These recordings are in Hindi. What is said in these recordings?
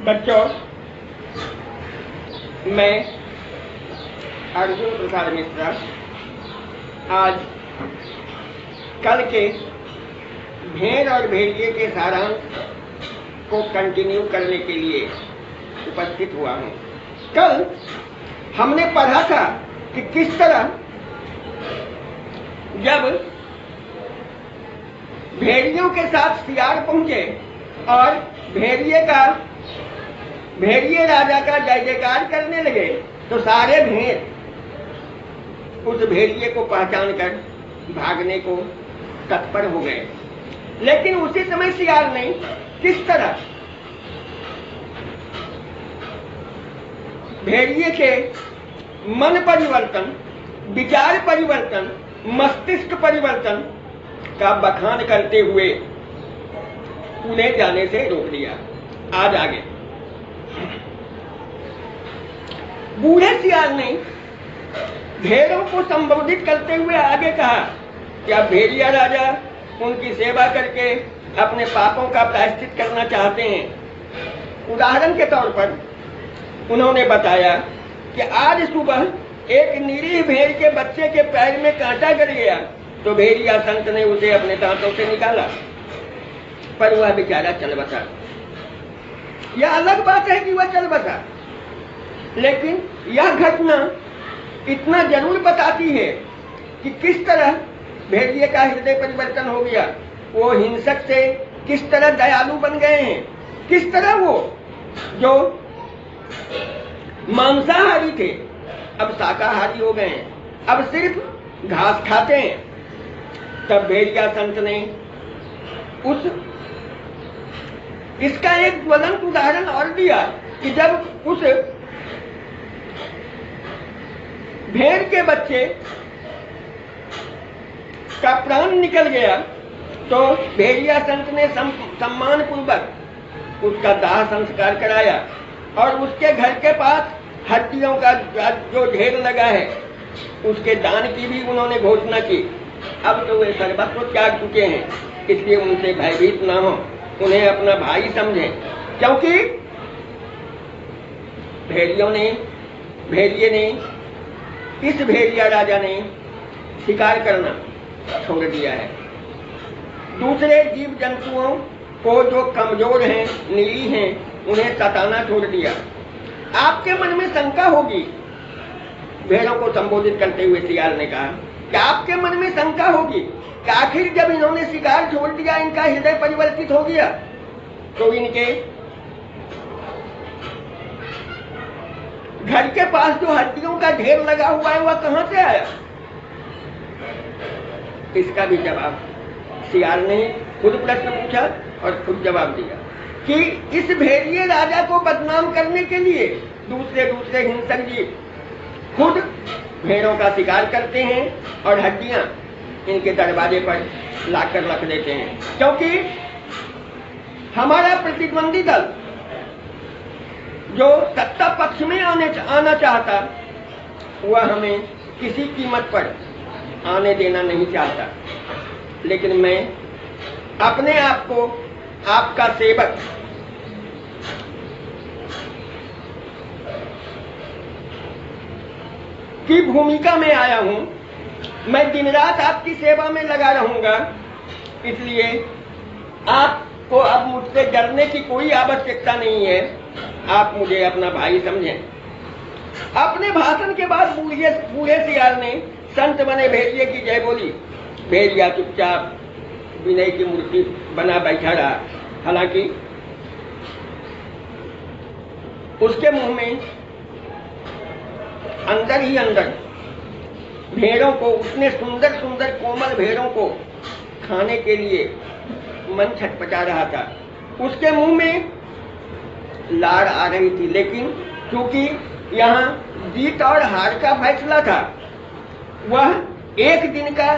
बच्चों, मैं अर्जुन प्रसाद मिश्रा आज कल के भेड़ और भेड़िए के सारांश को कंटिन्यू करने के लिए उपस्थित हुआ हूँ। कल हमने पढ़ा था कि किस तरह जब भेड़ियों के साथ सियार पहुंचे और भेड़िए राजा का जय जयकार करने लगे तो सारे भेड़ उस भेड़िए को पहचान कर भागने को तत्पर हो गए। लेकिन उसी समय सियार ने किस तरह भेड़िए के मन परिवर्तन, विचार परिवर्तन, मस्तिष्क परिवर्तन का बखान करते हुए उन्हें जाने से रोक दिया। आज आगे बूढ़े सियार ने भेड़ों को संबोधित करते हुए आगे कहा कि अब भेड़िया राजा उनकी सेवा करके अपने पापों का प्रायश्चित करना चाहते हैं। उदाहरण के तौर पर उन्होंने बताया कि आज सुबह एक निरीह भेड़ के बच्चे के पैर में कांटा गड़ गया तो भेड़िया संत ने उसे अपने दांतों से निकाला, पर वह बेचारा चल बसा। यह अलग बात है कि वह चल बसा, लेकिन यह घटना इतना जरूर बताती है कि किस तरह भेड़िए का हृदय परिवर्तन हो गया। वो हिंसक से किस तरह दयालु बन गए हैं, किस तरह वो जो मांसाहारी थे अब शाकाहारी हो गए हैं, अब सिर्फ घास खाते हैं। तब भेड़िया संत ने इसका एक ज्वलंत उदाहरण और दिया कि जब उस भेड़ के बच्चे का प्राण निकल गया तो भेड़िया संत ने सम्मान पूर्वक उसका दाह संस्कार कराया और उसके घर के पास हड्डियों का जो ढेर लगा है उसके दान की भी उन्होंने घोषणा की। अब तो वे सर्वस्व त्याग चुके हैं, इसलिए उनसे भयभीत ना हो, उन्हें अपना भाई समझें। क्योंकि भेड़िए ने इस भेड़िया राजा ने शिकार करना छोड़ दिया है। दूसरे जीव जंतुओं को जो कमजोर हैं, निरीह हैं, उन्हें सताना छोड़ दिया। आपके मन में शंका होगी, भेड़ों को संबोधित करते हुए सियार ने कहा कि आपके मन में शंका होगी कि आखिर जब इन्होंने शिकार छोड़ दिया, इनका हृदय परिवर्तित हो गया, तो इनके घर के पास जो हड्डियों का ढेर लगा हुआ है वह कहां से आया? इसका भी जवाब सियार ने खुद प्रश्न पूछा और खुद जवाब दिया कि इस भेड़िए राजा को बदनाम करने के लिए दूसरे हिंसक जीव खुद भेड़ों का शिकार करते हैं और हड्डियां इनके दरवाजे पर लाकर रख देते हैं। क्योंकि हमारा प्रतिद्वंदी दल जो सत्ता पक्ष में आना चाहता वह हमें किसी कीमत पर आने देना नहीं चाहता। लेकिन मैं अपने आप को आपका सेवक की भूमिका में आया हूं। मैं दिन रात आपकी सेवा में लगा रहूंगा, इसलिए आपको अब मुझसे डरने की कोई आवश्यकता नहीं है। आप मुझे अपना भाई समझें। अपने भाषण के बाद बूढ़े सियार ने संत बने भेड़िए की जय बोली। भेड़िया चुपचाप विनय की मूर्ति बना बैठा रहा। हालांकि उसके मुंह में अंदर ही अंदर भेड़ों को, उतने सुंदर सुंदर कोमल भेड़ों को खाने के लिए मन छटपटा रहा था। उसके मुंह में लार आ रही थी, लेकिन क्योंकि यहाँ जीत और हार का फैसला था, वह एक दिन का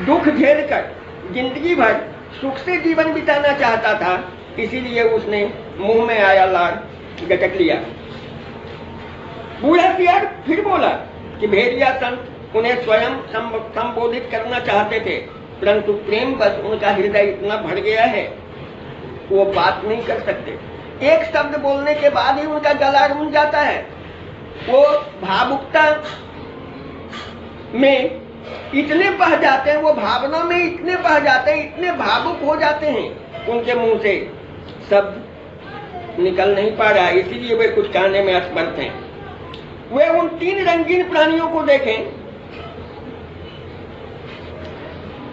दुख झेलकर जिंदगी भर सुख से जीवन बिताना चाहता था। इसीलिए उसने मुंह में आया लार गटक लिया। बूढ़ा सियार फिर बोला कि भेड़िया संत उन्हें स्वयं संबोधित करना चाहते थे, परंतु प्रेम बस उनका हृदय इतना भर गया है वो बात नहीं कर सकते। एक शब्द बोलने के बाद ही उनका गला रुंध जाता है। वो भावुकता में इतने बह जाते हैं, वो भावना में इतने बह जाते हैं, इतने भावुक हो जाते हैं, उनके मुंह से शब्द निकल नहीं पा रहा, इसीलिए वे कुछ कहने में असमर्थ हैं। वे उन 3 रंगीन प्राणियों को देखें,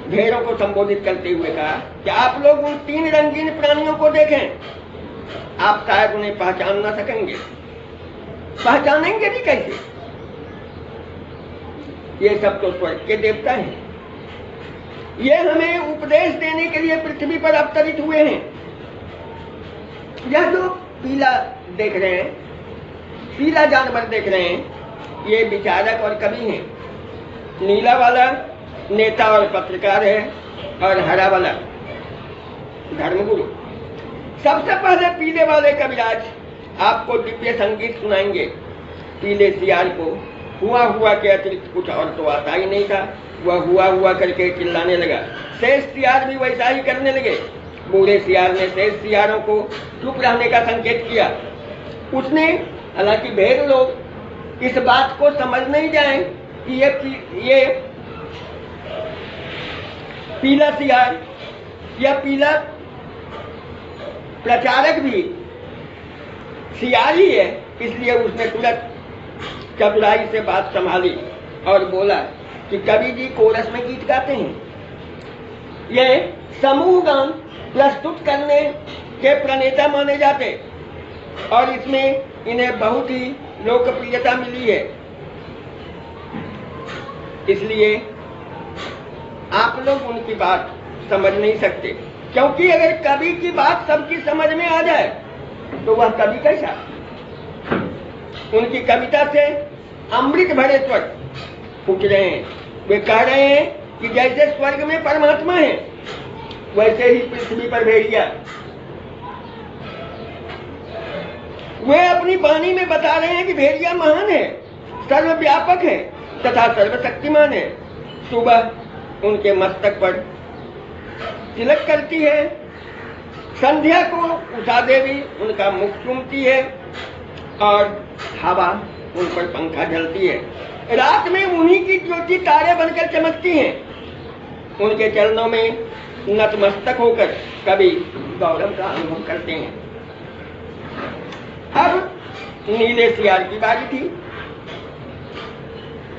भेड़ों को संबोधित करते हुए कहा कि आप लोग उन 3 रंगीन प्राणियों को देखें, आप शायद उन्हें पहचान ना सकेंगे। पहचानेंगे भी कैसे? ये सब तो स्वर्ग के देवता हैं। ये हमें उपदेश देने के लिए पृथ्वी पर अवतरित हुए हैं। यह जो पीला देख रहे हैं, पीला जानवर देख रहे हैं, ये विचारक और कवि हैं। नीला वाला नेता और पत्रकार है, और हरा वाला धर्मगुरु। सबसे पहले पीले वाले कविराज आपको दिव्य संगीत सुनाएंगे। पीले सियार को हुआ के अतिरिक्त कुछ और तो आता ही नहीं था, वह हुआ करके चिल्लाने लगा। शेष सियार भी वैसा ही करने लगे। बूढ़े सियार ने शेष सियारों को चुप रहने का संकेत किया। उसने, हालांकि भेड़ लोग इस बात को समझ नहीं जाए कि ये पीला सियार या पीला प्रचारक भी सियार ही है, इसलिए उसने तुरंत चतुराई से बात संभाली और बोला कि कवि जी कोरस में गीत गाते हैं। ये समूह गान प्रस्तुत करने के प्रणेता माने जाते, और इसमें इन्हें बहुत ही लोकप्रियता मिली है। इसलिए आप लोग उनकी बात समझ नहीं सकते, क्योंकि अगर कवि की बात सबकी समझ में आ जाए तो वह कवि कैसा? उनकी कविता से अमृत भरे स्वर फूट रहे हैं। वे कह रहे हैं कि जैसे स्वर्ग में परमात्मा है, वैसे ही पृथ्वी पर भेड़िया। वे अपनी वाणी में बता रहे हैं कि भेड़िया महान है, सर्वव्यापक है तथा सर्वशक्तिमान है। सुबह उनके मस्तक पर तिलक करती है, संध्या को उषा देवी उनका मुख चूमती है, और हवा उन पर पंखा झलती है। रात में उन्हीं की ज्योति तारे बनकर चमकती हैं। उनके चरणों में नतमस्तक होकर कभी गौरव का अनुभव करते हैं। अब नीले सियार की बारी थी।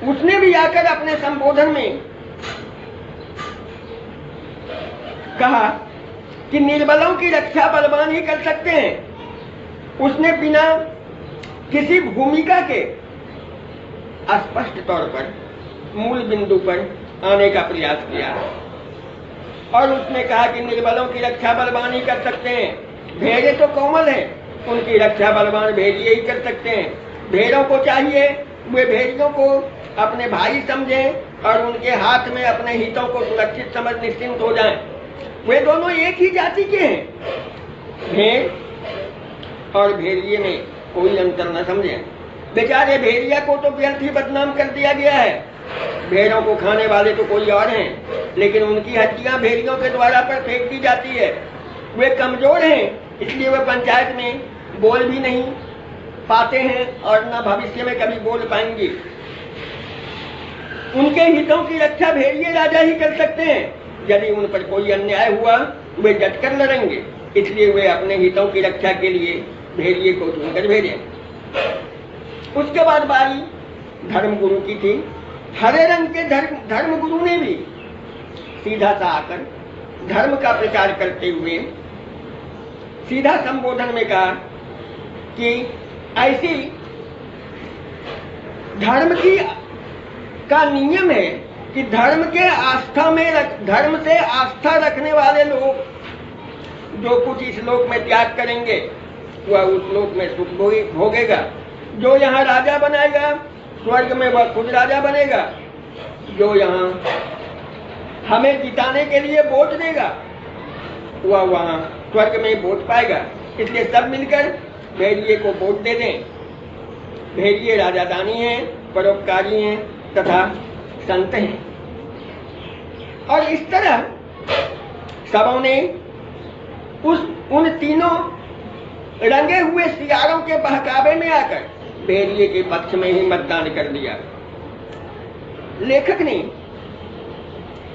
उसने भी आकर अपने संबोधन में कहा कि निर्बलों की रक्षा बलवान ही कर सकते हैं। उसने बिना किसी भूमिका के स्पष्ट तौर पर मूल बिंदु पर आने का प्रयास किया, और उसने कहा कि निर्बलों की रक्षा बलवान ही कर सकते हैं। भेड़े तो कोमल हैं, उनकी रक्षा बलवान भेड़िए ही कर सकते हैं। भेड़ों को चाहिए वे भेड़ियों को अपने भाई समझें और उनके हाथ में अपने हितों को सुरक्षित समझ निश्चिंत हो जाएं। वे दोनों एक ही जाति के हैं। भेड़ और भेड़िए में कोई अंतर न समझें। बेचारे भेड़िया को तो व्यर्थ ही बदनाम कर दिया गया है। भेड़ों को खाने वाले तो कोई और हैं, लेकिन उनकी हड्डियां भेड़ियों के द्वारा पर फेंक दी जाती है। वे कमजोर हैं, इसलिए वे पंचायत में बोल भी नहीं पाते हैं और न भविष्य में कभी बोल पाएंगे। उनके हितों की रक्षा भेड़िए राजा ही कर सकते हैं। यदि उन पर कोई अन्याय हुआ वे डटकर लड़ेंगे, इसलिए वे अपने हितों की रक्षा के लिए भेड़िए को चुनकर भेजे। उसके बाद बारी धर्मगुरु की थी। हरे रंग के धर्मगुरु ने भी सीधा सा आकर धर्म का प्रचार करते हुए सीधा संबोधन में कहा कि ऐसी धर्म की का नियम है कि धर्म से आस्था रखने वाले लोग जो कुछ इस लोक में त्याग करेंगे वह उस लोक में सुख भोगेगा। जो यहाँ राजा बनाएगा स्वर्ग में वह खुद राजा बनेगा। जो यहाँ हमें जिताने के लिए वोट देगा वह वहाँ स्वर्ग में वोट पाएगा। इसलिए सब मिलकर भेड़िए को वोट दे दें। भेड़िए राजादानी हैं, परोपकारी हैं तथा संत हैं। और इस तरह सबों ने उन तीनों रंगे हुए सियारों के बहकावे में आकर भेड़िए के पक्ष में ही मतदान कर दिया। लेखक ने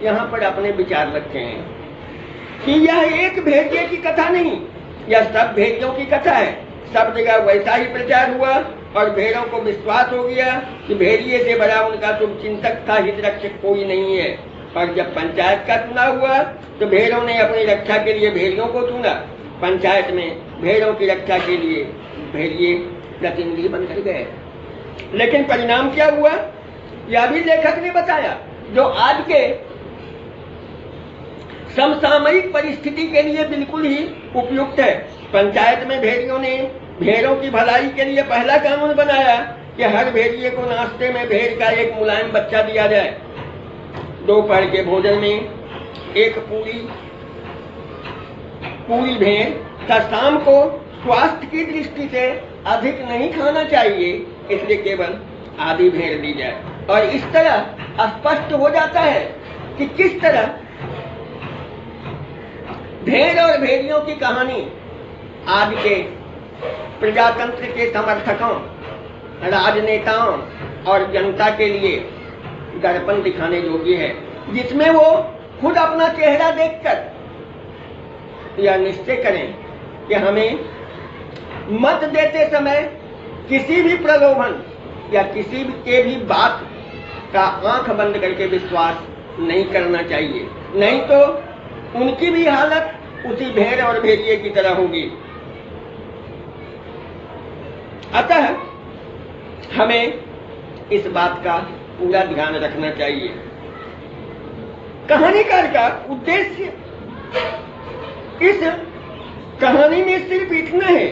यहाँ पर अपने विचार रखे हैं कि यह एक भेड़िए की कथा नहीं, यह सब भेड़ियों की कथा है। सब जगह वैसा ही प्रचार हुआ और भेड़ों को विश्वास हो गया कि भेड़िए से बड़ा उनका शुभचिंतक था, हित रक्षक कोई नहीं है। और जब पंचायत का चुनाव हुआ तो भेड़ों ने अपनी रक्षा के लिए भेड़ियों को चुना। पंचायत में भेड़ों की रक्षा के लिए भेड़िए प्रतिनिधि बनकर गए। लेकिन परिणाम क्या हुआ, यह भी लेखक ने बताया, जो आज के समसामयिक परिस्थिति के लिए बिल्कुल ही उपयुक्त है। पंचायत में भेड़ियों ने भेड़ों की भलाई के लिए पहला कानून बनाया कि हर भेड़िए को नाश्ते में भेड़ का एक मुलायम बच्चा दिया जाए। दोपहर के भोजन में एक पूरी भेड़ तथा शाम को स्वास्थ्य की दृष्टि से अधिक नहीं खाना चाहिए, इसलिए केवल आधी भेड़ दी जाए। और इस तरह स्पष्ट हो जाता है कि किस तरह भेड़ और भेड़ियों की कहानी आज के प्रजातंत्र के समर्थकों, राजनेताओं और जनता के लिए दर्पण दिखाने योग्य है, जिसमें वो खुद अपना चेहरा देखकर यह निश्चय करें कि हमें मत देते समय किसी भी प्रलोभन या किसी के भी बात का आंख बंद करके विश्वास नहीं करना चाहिए, नहीं तो उनकी भी हालत उसी भेड़ और भेड़िए की तरह होगी। अतः हमें इस बात का पूरा ध्यान रखना चाहिए। कहानीकार का उद्देश्य इस कहानी में सिर्फ इतना है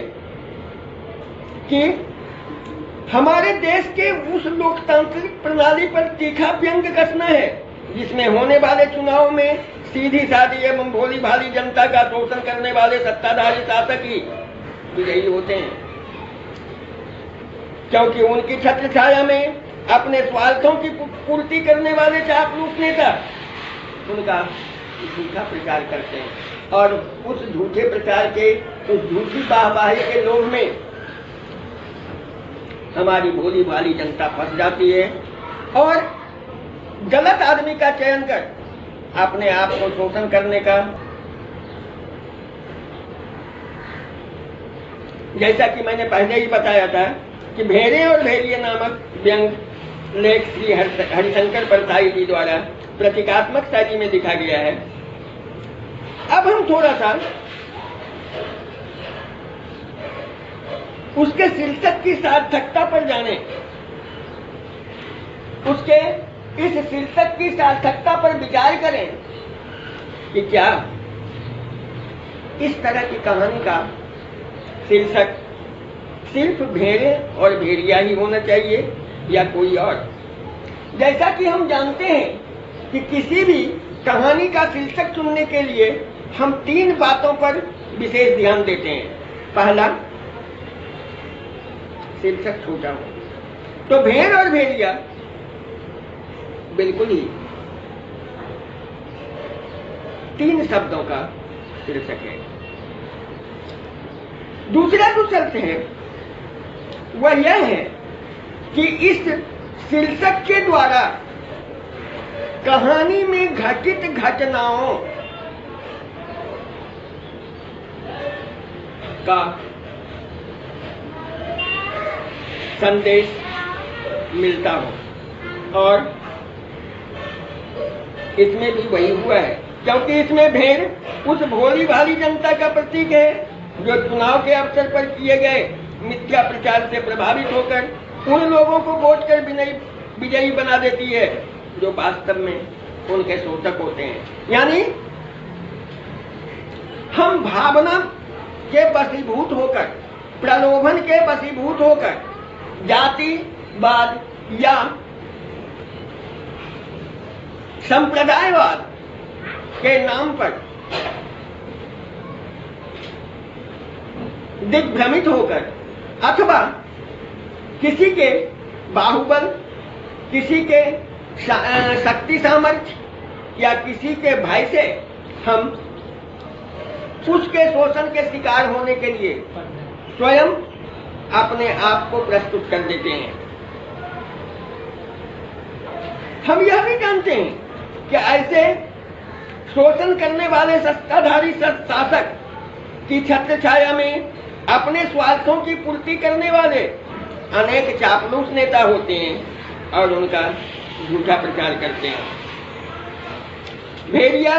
कि हमारे देश के उस लोकतांत्रिक प्रणाली पर तीखा व्यंग कसना है जिसमें होने वाले चुनाव में सीधी साधी एवं भोली भाली जनता का शोषण करने वाले सत्ताधारी शासक ही विजयी होते हैं, क्योंकि उनकी छत्र छाया में अपने स्वार्थों की पूर्ति करने वाले चापलूस नेता उनका झूठा प्रचार करते हैं और उस झूठे प्रचार के, उस झूठी वाहवाही के लोभ में हमारी भोली भाली जनता फंस जाती है और गलत आदमी का चयन कर अपने आप को शोषण करने का, जैसा कि मैंने पहले ही बताया था कि भेड़े और भेड़िए नामक व्यंग लेख श्री हरिशंकर परसाई जी द्वारा प्रतीकात्मक शैली में लिखा गया है। अब हम थोड़ा सा उसके शीर्षक की सार्थकता पर जाने, उसके इस शीर्षक की सार्थकता पर विचार करें कि क्या इस तरह की कहानी का शीर्षक सिर्फ भेड़े और भेड़िया ही होना चाहिए या कोई और। जैसा कि हम जानते हैं कि किसी भी कहानी का शीर्षक चुनने के लिए हम 3 बातों पर विशेष ध्यान देते हैं। पहला, शीर्षक छोटा हो। तो भेड़ और भेड़िया बिल्कुल ही 3 शब्दों का शीर्षक है। दूसरा जो शर्त है वह यह है कि इस शीर्षक के द्वारा कहानी में घटित घटनाओं का संदेश मिलता हो। और इसमें भी वही हुआ है, क्योंकि इसमें भेड़ उस भोली भाली जनता का प्रतीक है जो चुनाव के अवसर पर किए गए मिथ्या प्रचार से प्रभावित होकर उन लोगों को वोट कर विजयी बना देती है जो वास्तव में उनके शोषक होते हैं। यानी हम भावना के वशीभूत होकर, प्रलोभन के वशीभूत होकर जातिवाद या संप्रदायवाद के नाम पर दिग्भ्रमित होकर अथवा किसी के बाहुबल, किसी के शक्ति सामर्थ्य या किसी के भय से हम उसके शोषण के शिकार होने के लिए स्वयं अपने आप को प्रस्तुत कर देते हैं। हम यह भी जानते हैं कि ऐसे शोषण करने वाले सत्ताधारी शासक की छत्र छाया में अपने स्वार्थों की पूर्ति करने वाले अनेक चापलूस नेता होते हैं और उनका झूठा प्रचार करते हैं। भेड़िया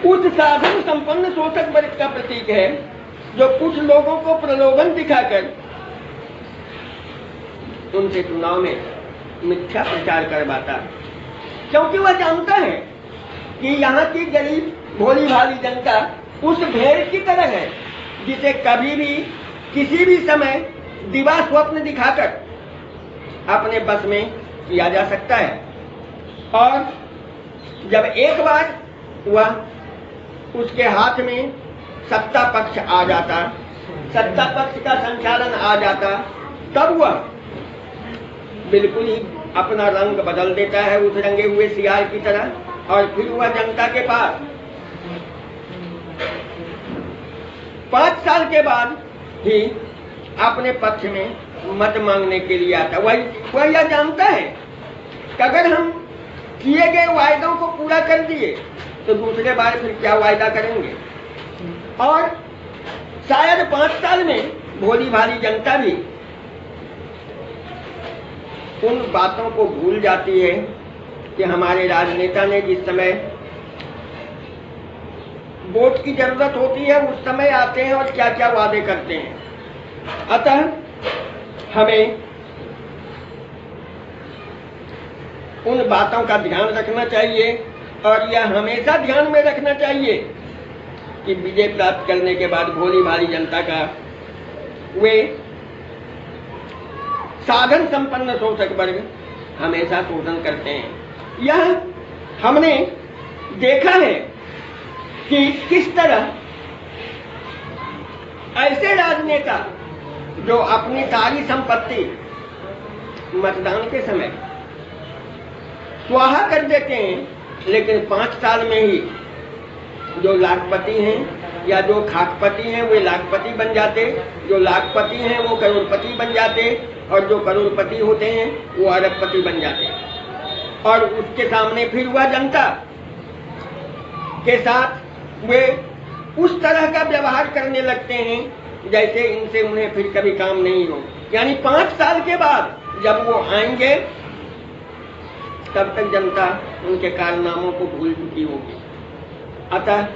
उस साधन संपन्न शोषक वर्ग का प्रतीक है जो कुछ लोगों को प्रलोभन दिखाकर उनसे चुनाव में मिथ्या प्रचार करवाता, क्योंकि वह जानता है कि यहाँ की गरीब भोली भाली जनता उस भेड़ की तरह है जिसे कभी भी किसी भी समय दिवा स्वप्न दिखाकर अपने बस में किया जा सकता है। और जब एक बार वह उसके हाथ में सत्ता पक्ष आ जाता, सत्ता पक्ष का संचालन आ जाता, तब वह बिल्कुल ही अपना रंग बदल देता है उस रंगे हुए सियार की तरह, और फिर वह जनता के पास 5 साल के बाद ही अपने पक्ष में मत मांगने के लिए आता। वह यह जानता है कि अगर हम किए गए वायदों को पूरा कर दिए तो दूसरे बार फिर क्या वायदा करेंगे, और शायद 5 साल में भोली भाली जनता भी उन बातों को भूल जाती है कि हमारे राजनेता ने जिस समय वोट की जरूरत होती है उस समय आते हैं और क्या क्या वादे करते हैं। अतः हमें उन बातों का ध्यान रखना चाहिए और यह हमेशा ध्यान में रखना चाहिए कि विजय प्राप्त करने के बाद भोली भाली जनता का वे साधन संपन्न शोषक वर्ग हमेशा शोषण करते हैं। यह हमने देखा है कि किस तरह ऐसे राजनेता जो अपनी सारी संपत्ति मतदान के समय स्वाहा कर देते हैं, लेकिन 5 साल में ही जो लाखपति हैं या जो खाकपति हैं वे लाखपति बन जाते, जो लाखपति हैं वो करोड़पति बन जाते, और जो करोड़पति होते हैं वो अरबपति बन जाते। और उसके सामने फिर वह जनता के साथ वे उस तरह का व्यवहार करने लगते हैं जैसे इनसे उन्हें फिर कभी काम नहीं हो। यानी 5 साल के बाद जब वो आएंगे तब तक जनता उनके कारनामों को भूल चुकी होगी। अतः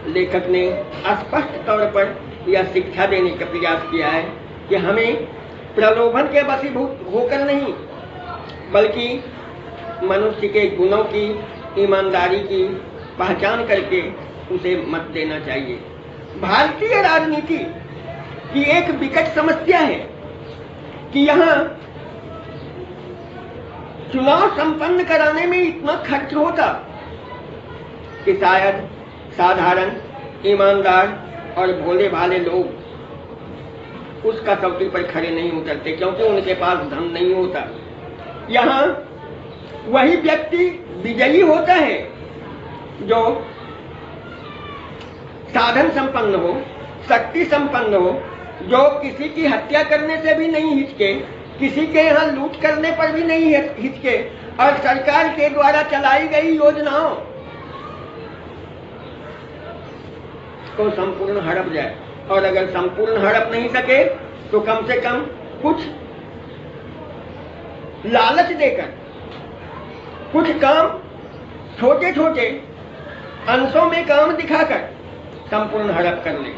लेखक ने स्पष्ट तौर पर यह शिक्षा देने का प्रयास किया है कि हमें प्रलोभन के वशीभूत होकर नहीं, बल्कि मनुष्य के गुणों की, ईमानदारी की पहचान करके उसे मत देना चाहिए। भारतीय राजनीति की एक विकट समस्या है कि यहाँ चुनाव संपन्न कराने में इतना खर्च होता कि शायद साधारण, ईमानदार और भोले भाले लोग उस कसौटी पर खड़े नहीं उतरते, क्योंकि उनके पास धन नहीं होता। यहाँ वही व्यक्ति विजयी होता है जो साधन संपन्न हो, शक्ति संपन्न हो, जो किसी की हत्या करने से भी नहीं हिचके, किसी के यहाँ लूट करने पर भी नहीं हिचके, और सरकार के द्वारा चलाई गई योजनाओं को संपूर्ण हड़प जाए। और अगर संपूर्ण हड़प नहीं सके तो कम से कम कुछ लालच देकर कुछ काम छोटे छोटे अंशों में काम दिखाकर संपूर्ण हड़प कर ले।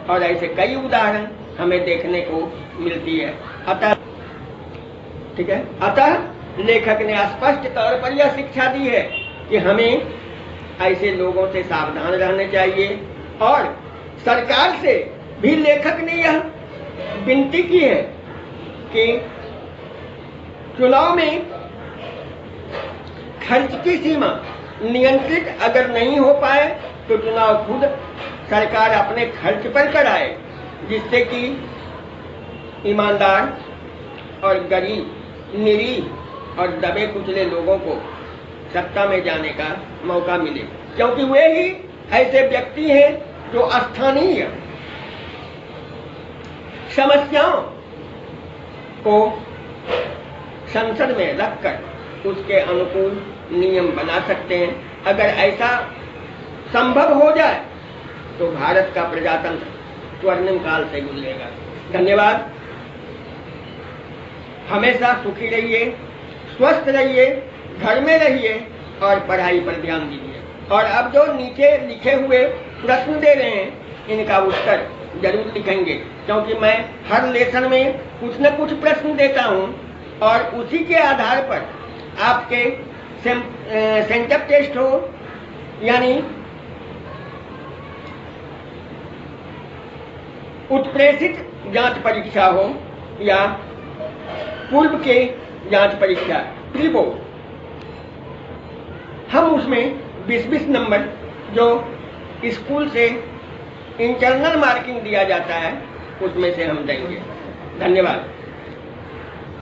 और ऐसे कई उदाहरण हमें देखने को मिलती है। अतः ठीक है, अतः लेखक ने स्पष्ट तौर पर यह शिक्षा दी है कि हमें ऐसे लोगों से सावधान रहना चाहिए। और सरकार से भी लेखक ने यह विनती की है कि चुनाव में खर्च की सीमा नियंत्रित अगर नहीं हो पाए तो चुनाव खुद सरकार अपने खर्च पर कराए, जिससे कि ईमानदार और गरीब, निरीह और दबे कुचले लोगों को सत्ता में जाने का मौका मिले, क्योंकि वे ही ऐसे व्यक्ति हैं जो स्थानीय समस्याओं को संसद में रखकर उसके अनुकूल नियम बना सकते हैं। अगर ऐसा संभव हो जाए तो भारत का प्रजातंत्र स्वर्णिम काल से गुजरेगा। धन्यवाद। हमेशा सुखी रहिए, स्वस्थ रहिए, घर में रहिए और पढ़ाई पर ध्यान दीजिए। और अब जो नीचे लिखे हुए प्रश्न दे रहे हैं इनका उत्तर जरूर लिखेंगे, क्योंकि मैं हर लेसन में कुछ न कुछ प्रश्न देता हूं और उसी के आधार पर आपके सेंटअप टेस्ट हो यानी उत्प्रेषित जांच परीक्षा हो या पूर्व के जांच परीक्षा प्री बोर्ड, हम उसमें 20-20 नंबर जो स्कूल से इंटरनल मार्किंग दिया जाता है उसमें से हम देंगे। धन्यवाद।